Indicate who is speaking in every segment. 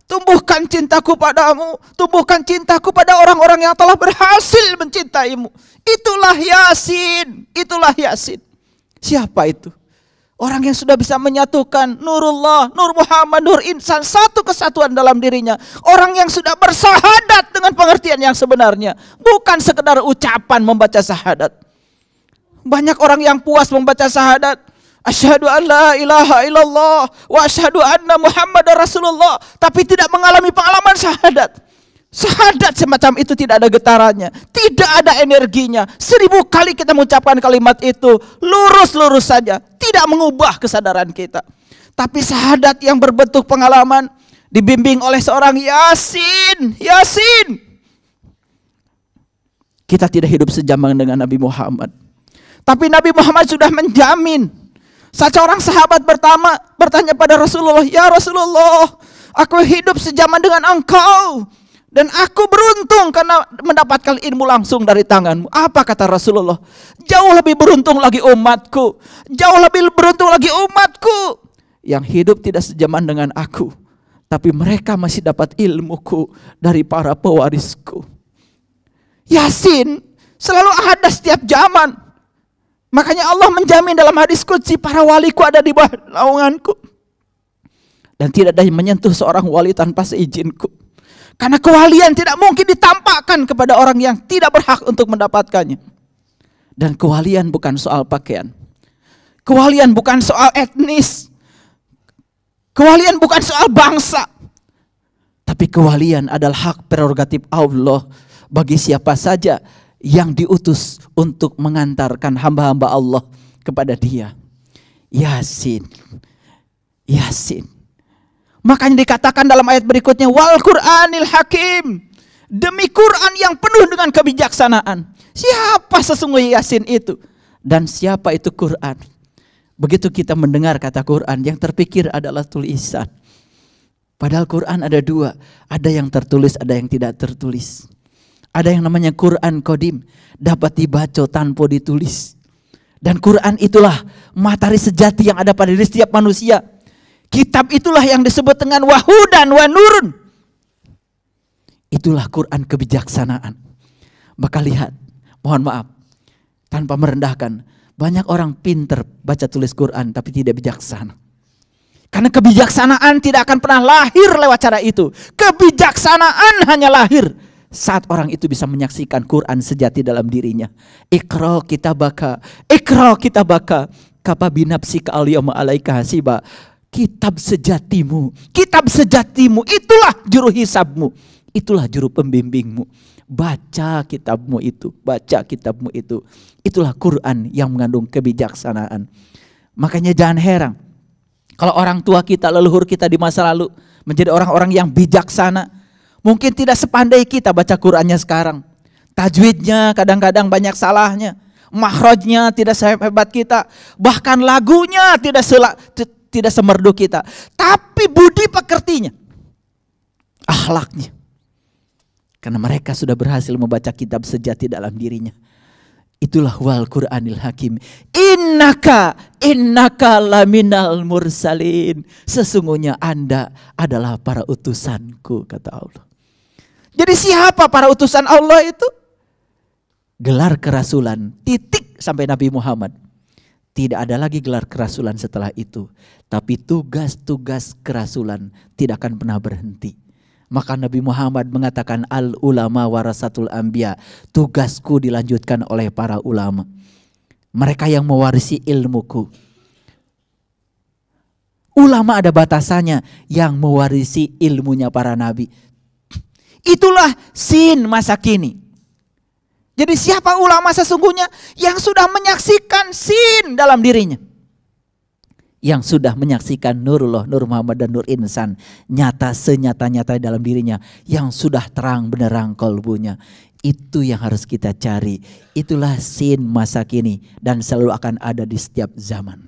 Speaker 1: Tumbuhkan cintaku padamu, tumbuhkan cintaku pada orang-orang yang telah berhasil mencintaimu. Itulah Yasin, itulah Yasin. Siapa itu? Orang yang sudah bisa menyatukan Nurullah, Nur Muhammad, Nur Insan, satu kesatuan dalam dirinya. Orang yang sudah bersahadat dengan pengertian yang sebenarnya, bukan sekedar ucapan membaca syahadat. Banyak orang yang puas membaca syahadat, asyhadu an la ilaha illallah wa asyhadu anna Muhammadar Rasulullah, tapi tidak mengalami pengalaman syahadat. Syahadat semacam itu tidak ada getarannya, tidak ada energinya. 1000 kali kita mengucapkan kalimat itu, lurus-lurus saja, tidak mengubah kesadaran kita. Tapi syahadat yang berbentuk pengalaman, dibimbing oleh seorang Yasin, Yasin. Kita tidak hidup sejaman dengan Nabi Muhammad, tapi Nabi Muhammad sudah menjamin. Seorang sahabat bertanya pada Rasulullah, ya Rasulullah, aku hidup sejaman dengan engkau, dan aku beruntung karena mendapatkan ilmu langsung dari tanganmu. Apa kata Rasulullah? Jauh lebih beruntung lagi umatku, jauh lebih beruntung lagi umatku yang hidup tidak sejaman dengan aku, tapi mereka masih dapat ilmuku dari para pewarisku. Yasin selalu ada setiap zaman. Makanya Allah menjamin dalam hadis qudsi, para waliku ada di bawah naunganku, dan tidak ada yang menyentuh seorang wali tanpa seizinku. Karena kewalian tidak mungkin ditampakkan kepada orang yang tidak berhak untuk mendapatkannya. Dan kewalian bukan soal pakaian, kewalian bukan soal etnis, kewalian bukan soal bangsa, tapi kewalian adalah hak prerogatif Allah bagi siapa saja yang diutus untuk mengantarkan hamba-hamba Allah kepada Dia. Yasin, Yasin. Makanya dikatakan dalam ayat berikutnya, wal Qur'anil Hakim, demi Quran yang penuh dengan kebijaksanaan. Siapa sesungguhnya Yasin itu? Dan siapa itu Quran? Begitu kita mendengar kata Quran, yang terpikir adalah tulisan. Padahal Quran ada dua, ada yang tertulis, ada yang tidak tertulis. Ada yang namanya Quran Qadim, dapat dibaca tanpa ditulis. Dan Quran itulah matahari sejati yang ada pada diri setiap manusia. Kitab itulah yang disebut dengan wahudan wa nurun. Itulah Quran kebijaksanaan. Maka lihat, mohon maaf, tanpa merendahkan, banyak orang pinter baca tulis Quran tapi tidak bijaksana. Karena kebijaksanaan tidak akan pernah lahir lewat cara itu. Kebijaksanaan hanya lahir saat orang itu bisa menyaksikan Quran sejati dalam dirinya. Iqra kitabaka, kafa binafsika al-yawma 'alaika hasiba. Kitab sejatimu itulah juru hisabmu, itulah juru pembimbingmu. Baca kitabmu itu, itulah Quran yang mengandung kebijaksanaan. Makanya jangan heran kalau orang tua kita, leluhur kita di masa lalu menjadi orang-orang yang bijaksana. Mungkin tidak sepandai kita baca Qurannya sekarang. Tajwidnya kadang-kadang banyak salahnya, makhrajnya tidak sehebat kita, bahkan lagunya tidak semerdu kita, tapi budi pekertinya, akhlaknya, karena mereka sudah berhasil membaca kitab sejati dalam dirinya. Itulah wal Qur'anil Hakim. Innaka laminal mursalin. Sesungguhnya Anda adalah para utusanku, kata Allah. Jadi siapa para utusan Allah itu? Gelar kerasulan, titik sampai Nabi Muhammad. Tidak ada lagi gelar kerasulan setelah itu. Tapi tugas-tugas kerasulan tidak akan pernah berhenti. Maka Nabi Muhammad mengatakan al ulama warasatul anbiya. Tugasku dilanjutkan oleh para ulama. Mereka yang mewarisi ilmuku. Ulama ada batasannya, yang mewarisi ilmunya para nabi. Itulah sin masa kini. Jadi siapa ulama sesungguhnya? Yang sudah menyaksikan sin dalam dirinya. Yang sudah menyaksikan Nurullah, Nur Muhammad dan Nur Insan. Nyata senyata-nyata dalam dirinya. Yang sudah terang benderang kalbunya. Itu yang harus kita cari. Itulah sin masa kini. Dan selalu akan ada di setiap zaman.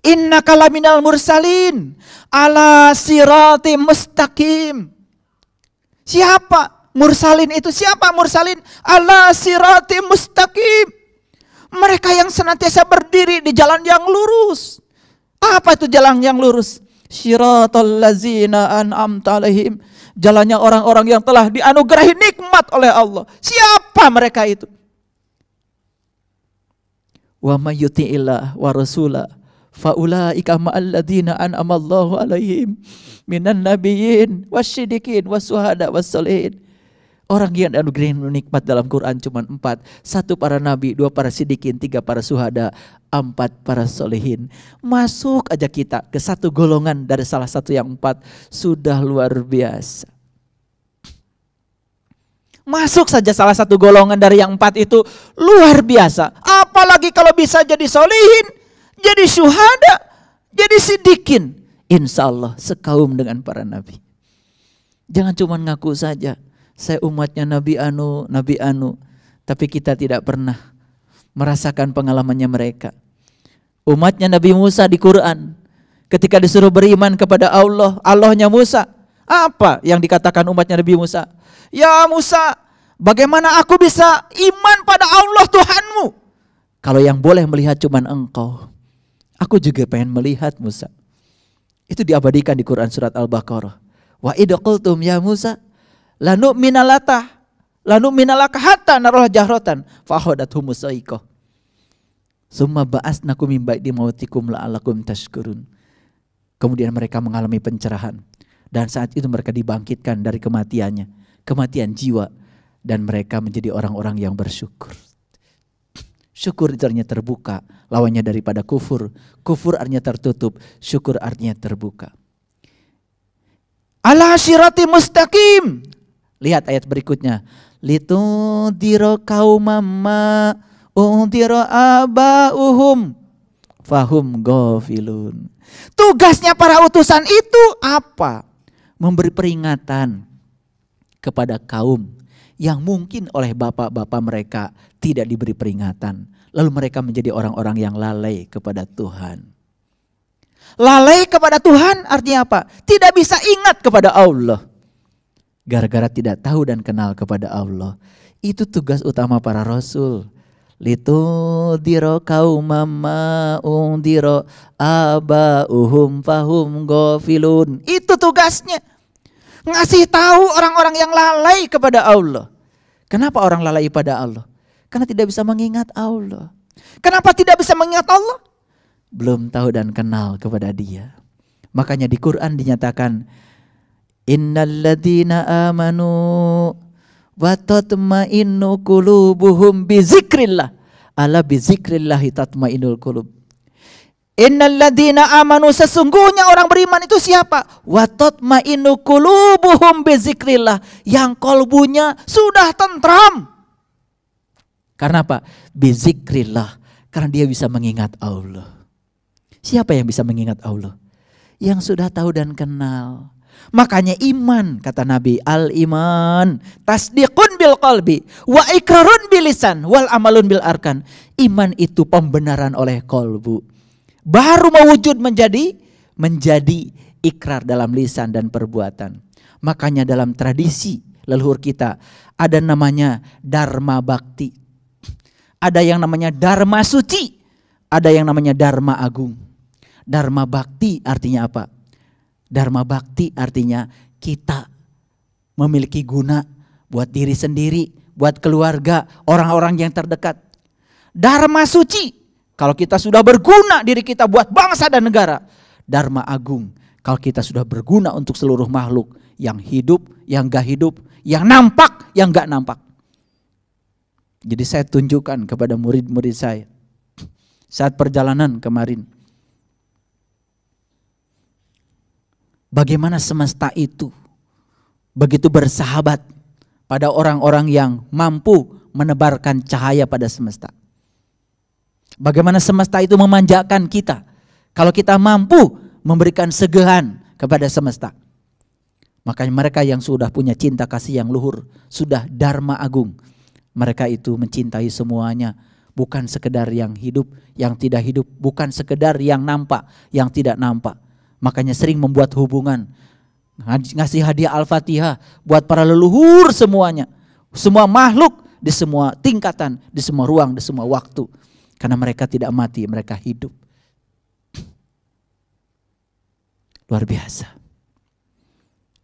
Speaker 1: Innaka laminal mursalin ala sirati mustaqim. Siapa mursalin itu? Siapa mursalin? Ala sirati mustaqim. Mereka yang senantiasa berdiri di jalan yang lurus. Apa itu jalan yang lurus? Syiratal ladzina an'amta 'alaihim. Jalannya orang-orang yang telah dianugerahi nikmat oleh Allah. Siapa mereka itu? Wa may yuti'illah wa rasulah faulaika ma'al ladzina an'ama Allahu 'alaihim minan nabiyyin wasyiddiqin wasyuhada wassalihin. Orang yang dianugerahi nikmat dalam Quran cuma 4. 1 para nabi, 2 para siddiqin, 3 para syuhada, 4 para solehin. Masuk aja kita ke satu golongan dari salah satu yang 4. Sudah luar biasa. Masuk saja salah satu golongan dari yang 4 itu luar biasa. Apalagi kalau bisa jadi solehin, jadi syuhada, jadi siddiqin. Insya Allah sekaum dengan para nabi. Jangan cuma ngaku saja. Saya umatnya Nabi Anu, tapi kita tidak pernah merasakan pengalamannya mereka. Umatnya Nabi Musa di Quran, ketika disuruh beriman kepada Allah, Allahnya Musa, apa yang dikatakan umatnya Nabi Musa? Ya Musa, bagaimana aku bisa iman pada Allah Tuhanmu? Kalau yang boleh melihat cuma engkau, aku juga pengen melihat Musa. Itu diabadikan di Quran surat Al-Baqarah. Wa idh qultum ya Musa lanu minalaka hatta naroh jahrotan fahodatuhum musaiqah summa ba'asnakum min ba'di mautikum la'alakum tashkurun. Kemudian mereka mengalami pencerahan dan saat itu mereka dibangkitkan dari kematiannya, kematian jiwa, dan mereka menjadi orang-orang yang bersyukur. Syukur itu artinya terbuka, lawannya daripada kufur. Kufur artinya tertutup, syukur artinya terbuka. Ala syirati mustaqim. Lihat ayat berikutnya. Litundiro kaumamma undiro abauhum fahum ghafilun. Tugasnya para utusan itu apa? Memberi peringatan kepada kaum yang mungkin oleh bapak-bapak mereka tidak diberi peringatan. Lalu mereka menjadi orang-orang yang lalai kepada Tuhan. Lalai kepada Tuhan artinya apa? Tidak bisa ingat kepada Allah. Gara-gara tidak tahu dan kenal kepada Allah. Itu tugas utama para rasul. Litundiro kaumamma undiro abauhum fahum ghafilun. Itu tugasnya. Ngasih tahu orang-orang yang lalai kepada Allah. Kenapa orang lalai pada Allah? Karena tidak bisa mengingat Allah. Kenapa tidak bisa mengingat Allah? Belum tahu dan kenal kepada Dia. Makanya di Quran dinyatakan innalladzina amanu wa tatma'innu qulubuhum bizikrillah. Ala bizikrillah tatma'innul qulub. Innalladzina amanu, sesungguhnya orang beriman itu siapa? Wa tatma'innu qulubuhum bizikrillah, yang kolbunya sudah tentram. Karena apa? Bizikrillah, karena dia bisa mengingat Allah. Siapa yang bisa mengingat Allah? Yang sudah tahu dan kenal. Makanya iman, kata Nabi, al-iman tasdiqun bil qalbi wa ikrarun bil lisan wal amalun bil arkan. Iman itu pembenaran oleh kolbu, baru mewujud menjadi ikrar dalam lisan dan perbuatan. Makanya dalam tradisi leluhur kita ada namanya dharma bakti, ada yang namanya dharma suci, ada yang namanya dharma agung. Dharma bakti artinya apa? Dharma bakti artinya kita memiliki guna buat diri sendiri, buat keluarga, orang-orang yang terdekat. Dharma suci, kalau kita sudah berguna diri kita buat bangsa dan negara. Dharma agung, kalau kita sudah berguna untuk seluruh makhluk, yang hidup, yang gak hidup, yang nampak, yang gak nampak. Jadi saya tunjukkan kepada murid-murid saya saat perjalanan kemarin, bagaimana semesta itu begitu bersahabat pada orang-orang yang mampu menebarkan cahaya pada semesta. Bagaimana semesta itu memanjakan kita kalau kita mampu memberikan segehan kepada semesta. Makanya mereka yang sudah punya cinta kasih yang luhur, sudah dharma agung, mereka itu mencintai semuanya, bukan sekedar yang hidup, yang tidak hidup, bukan sekedar yang nampak, yang tidak nampak. Makanya sering membuat hubungan, ngasih hadiah Al-Fatihah buat para leluhur semuanya, semua makhluk di semua tingkatan, di semua ruang, di semua waktu. Karena mereka tidak mati, mereka hidup. Luar biasa.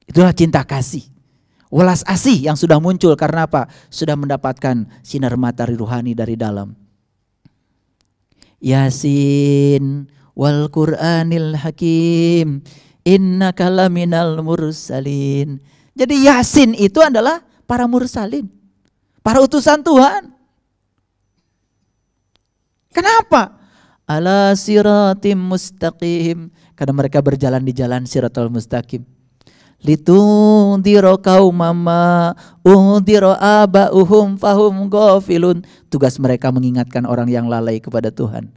Speaker 1: Itulah cinta kasih. Welas asih yang sudah muncul karena apa? Sudah mendapatkan sinar matahari ruhani dari dalam. Yasin wal Qur'anil Hakim innaka laminal mursalin. Jadi Yasin itu adalah para mursalin, para utusan Tuhan. Kenapa? Ala siratim mustaqim, karena mereka berjalan di jalan siratal mustaqim. Litundiro qaumama undiro abauhum fahum ghafilun. Tugas mereka mengingatkan orang yang lalai kepada Tuhan.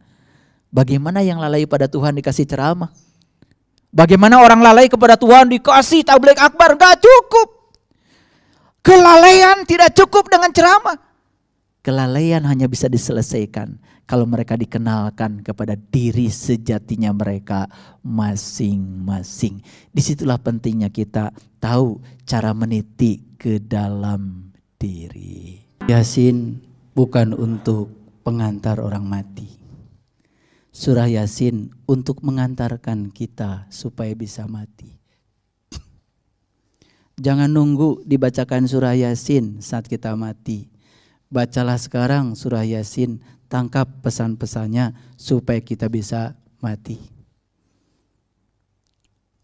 Speaker 1: Bagaimana yang lalai pada Tuhan dikasih ceramah? Bagaimana orang lalai kepada Tuhan dikasih tabligh akbar? Gak cukup. Kelalaian tidak cukup dengan ceramah. Kelalaian hanya bisa diselesaikan kalau mereka dikenalkan kepada diri sejatinya mereka masing-masing. Disitulah pentingnya kita tahu cara meniti ke dalam diri. Yasin bukan untuk pengantar orang mati. Surah Yasin untuk mengantarkan kita supaya bisa mati. Jangan nunggu dibacakan surah Yasin saat kita mati. Bacalah sekarang surah Yasin, tangkap pesan-pesannya supaya kita bisa mati.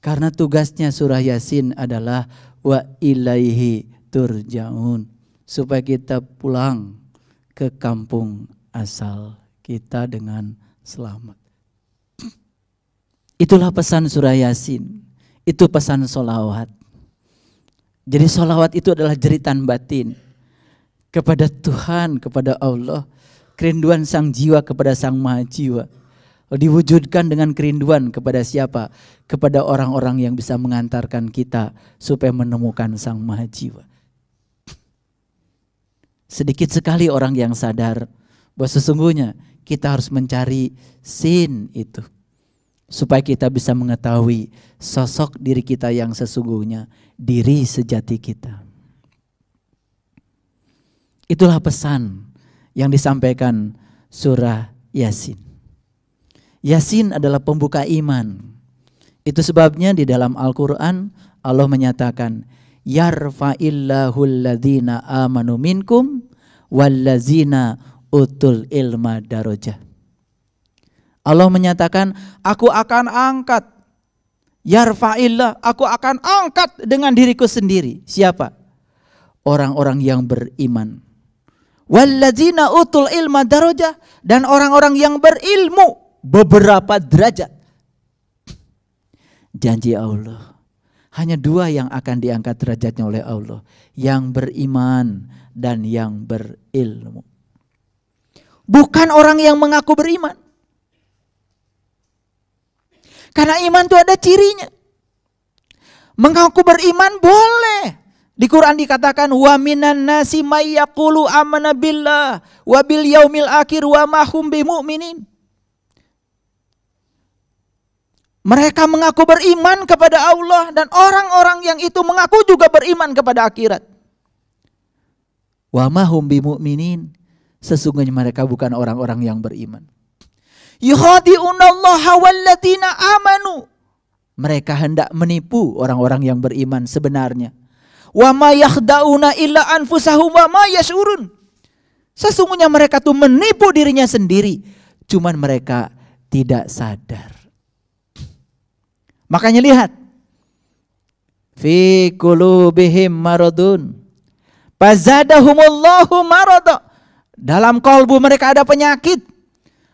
Speaker 1: Karena tugasnya surah Yasin adalah wa ilaihi turja'un, supaya kita pulang ke kampung asal kita dengan selamat. Itulah pesan surah Yasin, itu pesan sholawat. Jadi sholawat itu adalah jeritan batin kepada Tuhan, kepada Allah. Kerinduan sang jiwa kepada sang maha jiwa. Diwujudkan dengan kerinduan kepada siapa? Kepada orang-orang yang bisa mengantarkan kita supaya menemukan sang maha jiwa. Sedikit sekali orang yang sadar bahwa sesungguhnya kita harus mencari sin itu. Supaya kita bisa mengetahui sosok diri kita yang sesungguhnya, diri sejati kita. Itulah pesan yang disampaikan surah Yasin. Yasin adalah pembuka iman. Itu sebabnya di dalam Al-Quran Allah menyatakan, yarfa'illahul ladzina amanu minkum wallazina utul ilma darajah. Allah menyatakan, aku akan angkat, yarfa'illah, aku akan angkat dengan diriku sendiri. Siapa? Orang-orang yang beriman. Walladzina utul ilma darajah, dan orang-orang yang berilmu beberapa derajat. Janji Allah, hanya dua yang akan diangkat derajatnya oleh Allah, yang beriman dan yang berilmu. Bukan orang yang mengaku beriman. Karena iman itu ada cirinya. Mengaku beriman boleh. Di Quran dikatakan wa minan nasi may yaqulu amanna billah wa bil yaumil akhir wa ma hum bimumin. Mereka mengaku beriman kepada Allah dan orang-orang yang itu mengaku juga beriman kepada akhirat. Wa ma hum bimumin. Sesungguhnya mereka bukan orang-orang yang beriman. Yukhadi'unallaha walladzina amanu. Mereka hendak menipu orang-orang yang beriman sebenarnya. Wa ma yakhda'una illa anfusahum wa ma yash'urun. Sesungguhnya mereka tuh menipu dirinya sendiri, cuman mereka tidak sadar. Makanya lihat, fi qulubihim maradun fazadahumullahu marada. Dalam kalbu mereka ada penyakit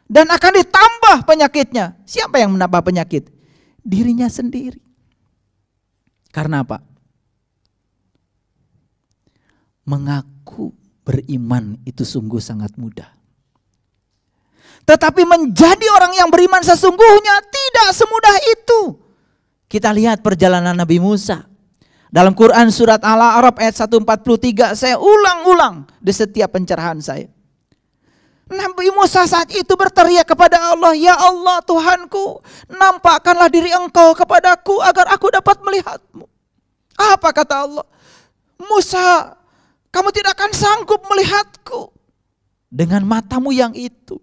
Speaker 1: dan akan ditambah penyakitnya. Siapa yang menambah penyakit? Dirinya sendiri. Karena apa? Mengaku beriman itu sungguh sangat mudah. Tetapi menjadi orang yang beriman sesungguhnya tidak semudah itu. Kita lihat perjalanan Nabi Musa. Dalam Quran surat Al-A'raf ayat 143, saya ulang-ulang di setiap pencerahan saya. Nabi Musa saat itu berteriak kepada Allah, ya Allah Tuhanku, nampakkanlah diri Engkau kepadaku agar aku dapat melihatmu. Apa kata Allah? Musa, kamu tidak akan sanggup melihatku dengan matamu yang itu.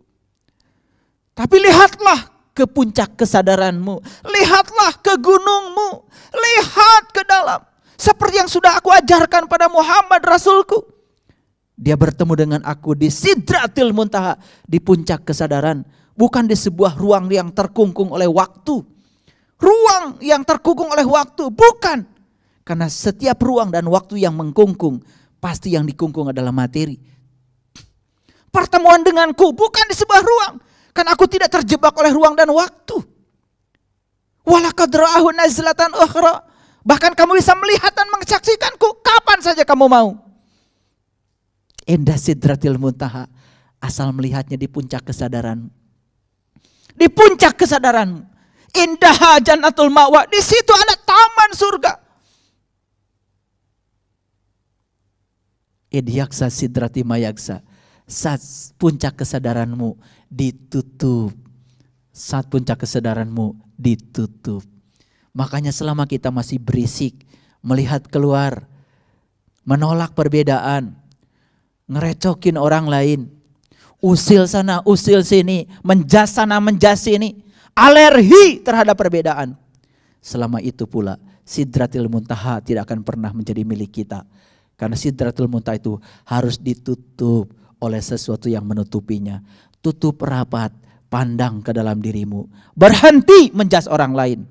Speaker 1: Tapi lihatlah ke puncak kesadaranmu. Lihatlah ke gunungmu. Lihat ke dalam. Seperti yang sudah aku ajarkan pada Muhammad Rasulku. Dia bertemu dengan aku di Sidratil Muntaha. Di puncak kesadaran. Bukan di sebuah ruang yang terkungkung oleh waktu. Ruang yang terkungkung oleh waktu. Bukan. Karena setiap ruang dan waktu yang mengkungkung. Pasti yang dikungkung adalah materi. Pertemuan denganku bukan di sebuah ruang. Karena aku tidak terjebak oleh ruang dan waktu. Walaqad ra'ahu nazlatan ukhra. Bahkan kamu bisa melihat dan menyaksikanku kapan saja kamu mau. Indah Sidratil Muntaha. Asal melihatnya di puncak kesadaran. Di puncak kesadaran. Indah Jannatul Ma'wa. Di situ ada taman surga. Idyaksa Sidrati Mayaksa. Saat puncak kesadaranmu ditutup. Saat puncak kesadaranmu ditutup. Makanya selama kita masih berisik, melihat keluar, menolak perbedaan, ngerecokin orang lain, usil sana, usil sini, menjas sana, menjas sini, alergi terhadap perbedaan. Selama itu pula Sidratil Muntaha tidak akan pernah menjadi milik kita. Karena Sidratil Muntaha itu harus ditutup oleh sesuatu yang menutupinya. Tutup rapat, pandang ke dalam dirimu. Berhenti menjas orang lain.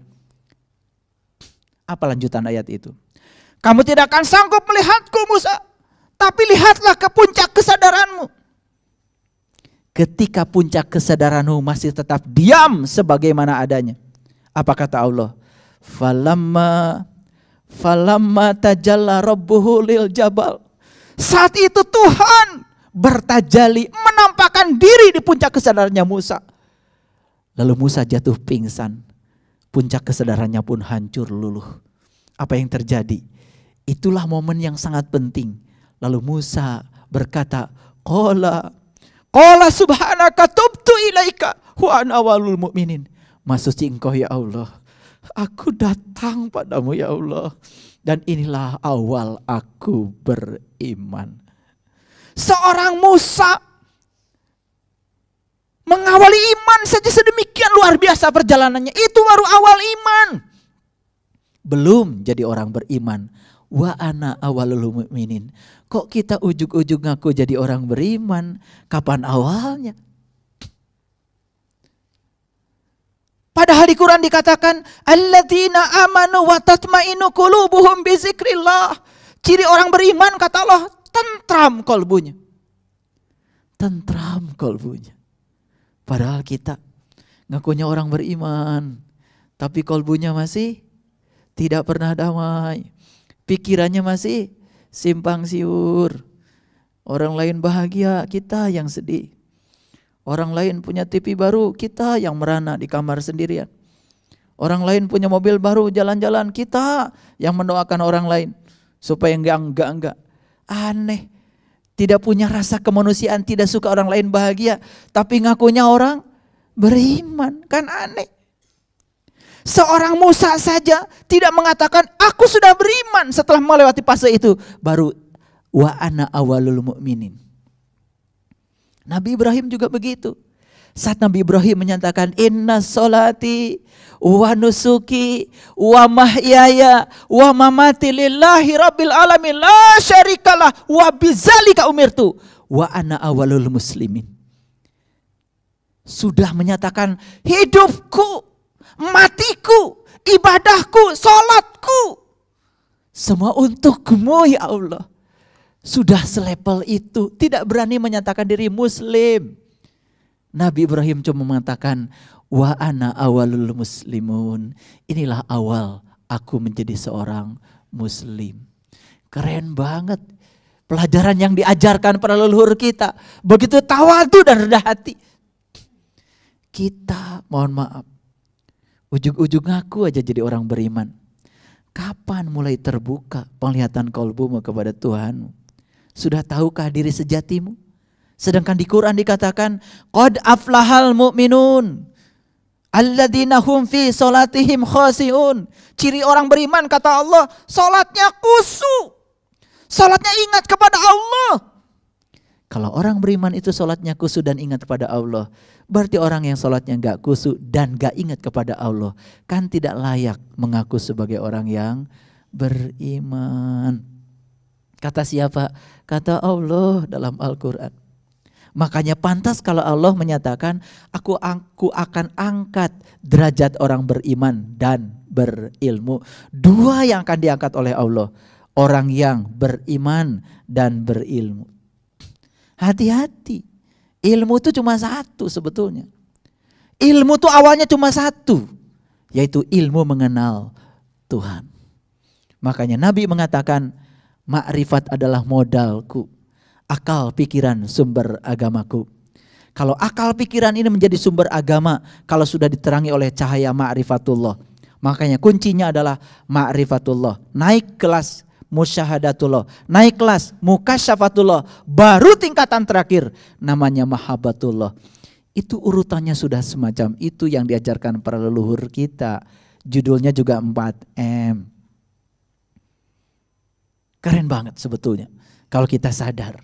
Speaker 1: Apa lanjutan ayat itu? Kamu tidak akan sanggup melihatku Musa. Tapi lihatlah ke puncak kesadaranmu. Ketika puncak kesadaranmu masih tetap diam sebagaimana adanya. Apa kata Allah? Falamma tajalla rabbuhu lil jabal. Saat itu Tuhan bertajali, menampakkan diri di puncak kesadarannya Musa. Lalu Musa jatuh pingsan. Puncak kesadarannya pun hancur luluh. Apa yang terjadi? Itulah momen yang sangat penting. Lalu Musa berkata, Qala subhanaka tubtu ilaika wa ana awwalul mu'minin. Maha suci Engkau ya Allah. Aku datang padamu ya Allah. Dan inilah awal aku beriman. Seorang Musa mengawali iman saja sedemikian luar biasa perjalanannya. Itu baru awal iman. Belum jadi orang beriman. Wa ana awwalul mu'minin. Kok kita ujug-ujug ngaku jadi orang beriman? Kapan awalnya? Padahal di Quran dikatakan alladzina amanu wa tatmainu qulubuhum bi zikrillah. Ciri orang beriman kata Allah, tentram kolbunya. Tentram kolbunya. Padahal kita ngakunya orang beriman, tapi kolbunya masih tidak pernah damai. Pikirannya masih simpang siur. Orang lain bahagia, kita yang sedih. Orang lain punya TV baru, kita yang merana di kamar sendirian. Orang lain punya mobil baru, jalan-jalan, kita yang mendoakan orang lain supaya enggak. Aneh. Tidak punya rasa kemanusiaan, tidak suka orang lain bahagia, tapi ngakunya orang beriman. Kan aneh. Seorang Musa saja tidak mengatakan aku sudah beriman setelah melewati fase itu. Baru wa ana awwalul mu'minin. Nabi Ibrahim juga begitu. Saat Nabi Ibrahim menyatakan inna sholati wa nusuki wa mahyaya wa mamati lillahi rabbil alamin la syarikalah wa bizalika umirtu wa ana awwalul muslimin. Sudah menyatakan hidupku, matiku, ibadahku, sholatku semua untukmu ya Allah. Sudah selevel itu, tidak berani menyatakan diri muslim. Nabi Ibrahim cuma mengatakan wa ana awalul muslimun. Inilah awal aku menjadi seorang muslim. Keren banget pelajaran yang diajarkan para leluhur kita. Begitu tawadu dan rendah hati. Kita mohon maaf, ujug-ujug ngaku aja jadi orang beriman. Kapan mulai terbuka penglihatan kolbumu kepada Tuhanmu? Sudah tahukah diri sejatimu? Sedangkan di Quran dikatakan qad aflahal mu'minun alladzina hum fi sholatihim khashi'un. Ciri orang beriman kata Allah, sholatnya khusyuk. Sholatnya ingat kepada Allah. Kalau orang beriman itu sholatnya khusyuk dan ingat kepada Allah, berarti orang yang sholatnya gak khusyuk dan gak ingat kepada Allah, kan tidak layak mengaku sebagai orang yang beriman. Kata siapa? Kata Allah dalam Al-Quran. Makanya pantas kalau Allah menyatakan, aku akan angkat derajat orang beriman dan berilmu. Dua yang akan diangkat oleh Allah, orang yang beriman dan berilmu. Hati-hati, ilmu itu cuma satu sebetulnya. Ilmu itu awalnya cuma satu, yaitu ilmu mengenal Tuhan. Makanya Nabi mengatakan, makrifat adalah modalku, akal pikiran sumber agamaku. Kalau akal pikiran ini menjadi sumber agama, kalau sudah diterangi oleh cahaya ma'rifatullah, makanya kuncinya adalah ma'rifatullah. Naik kelas musyahadatullah, naik kelas mukasyafatullah, baru tingkatan terakhir namanya mahabbatullah. Itu urutannya sudah semacam itu yang diajarkan para leluhur kita. Judulnya juga 4M. Keren banget sebetulnya kalau kita sadar.